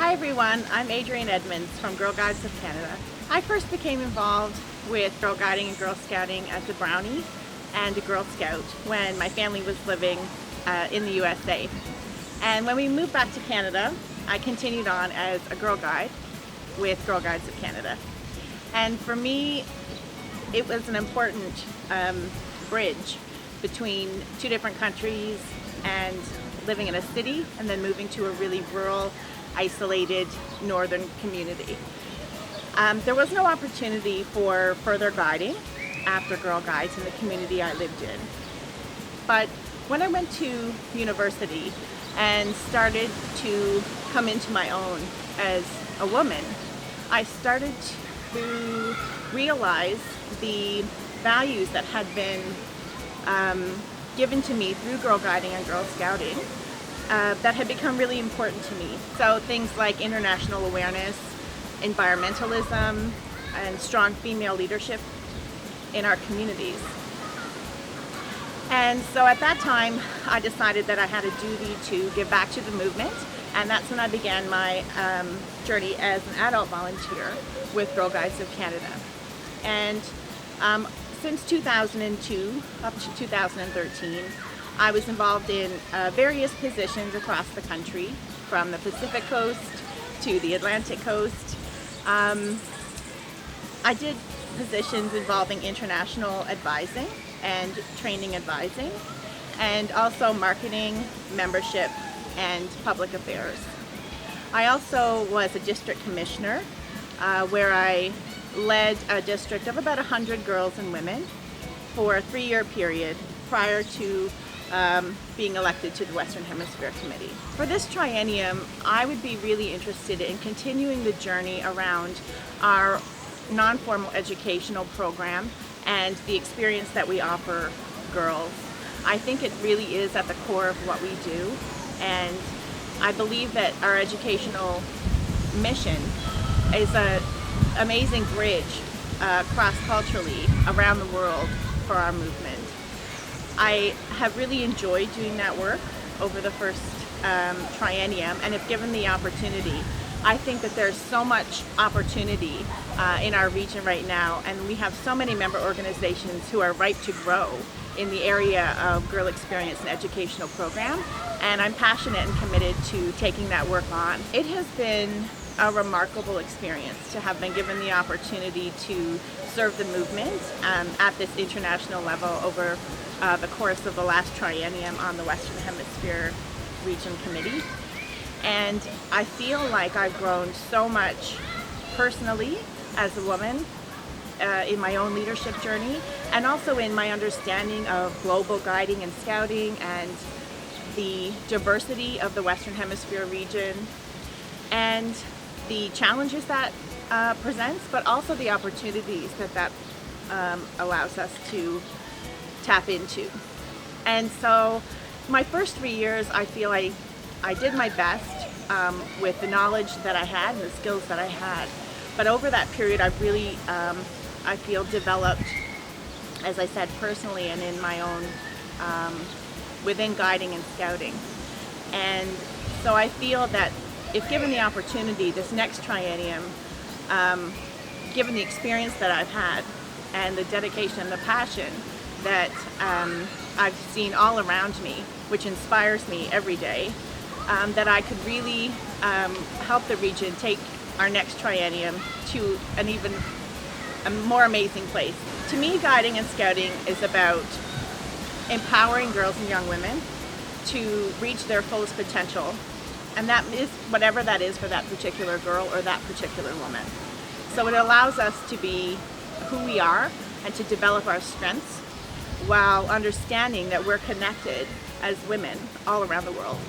Hi everyone, I'm Adrienne Edmunds from Girl Guides of Canada. I first became involved with Girl Guiding and Girl Scouting as a Brownie and a Girl Scout when my family was living in the USA. And when we moved back to Canada, I continued on as a Girl Guide with Girl Guides of Canada. And for me, it was an important bridge between two different countries and living in a city and then moving to a really rural, isolated northern community. There was no opportunity for further guiding after Girl Guides in the community I lived in. But when I went to university and started to come into my own as a woman, I started to realize the values that had been given to me through Girl Guiding and Girl Scouting that had become really important to me. So things like international awareness, environmentalism, and strong female leadership in our communities. And so at that time, I decided that I had a duty to give back to the movement, and that's when I began my journey as an adult volunteer with Girl Guides of Canada. And since 2002 up to 2013, I was involved in various positions across the country, from the Pacific Coast to the Atlantic Coast. I did positions involving international advising and training advising, and also marketing, membership, and public affairs. I also was a district commissioner where I led a district of about 100 girls and women for a 3-year period prior to being elected to the Western Hemisphere Committee. For this triennium, I would be really interested in continuing the journey around our non-formal educational program and the experience that we offer girls. I think it really is at the core of what we do, and I believe that our educational mission is an amazing bridge cross-culturally around the world for our movement. I have really enjoyed doing that work over the first triennium, and if given the opportunity, I think that there's so much opportunity in our region right now, and we have so many member organizations who are ripe to grow in the area of girl experience and educational program, and I'm passionate and committed to taking that work on. It has been a remarkable experience to have been given the opportunity to serve the movement at this international level over the course of the last triennium on the Western Hemisphere Region Committee. And I feel like I've grown so much personally as a woman in my own leadership journey, and also in my understanding of global guiding and scouting and the diversity of the Western Hemisphere region and the challenges that presents, but also the opportunities that allows us to tap into. And so my first 3 years, I feel I did my best with the knowledge that I had and the skills that I had. But over that period, I've really, I feel, developed, as I said, personally and in my own, within guiding and scouting. And so I feel that if given the opportunity, this next triennium, given the experience that I've had and the dedication and the passion that I've seen all around me, which inspires me every day, that I could really help the region take our next triennium to an even more amazing place. To me, guiding and scouting is about empowering girls and young women to reach their fullest potential, and that is whatever that is for that particular girl or that particular woman. So it allows us to be who we are and to develop our strengths while understanding that we're connected as women all around the world.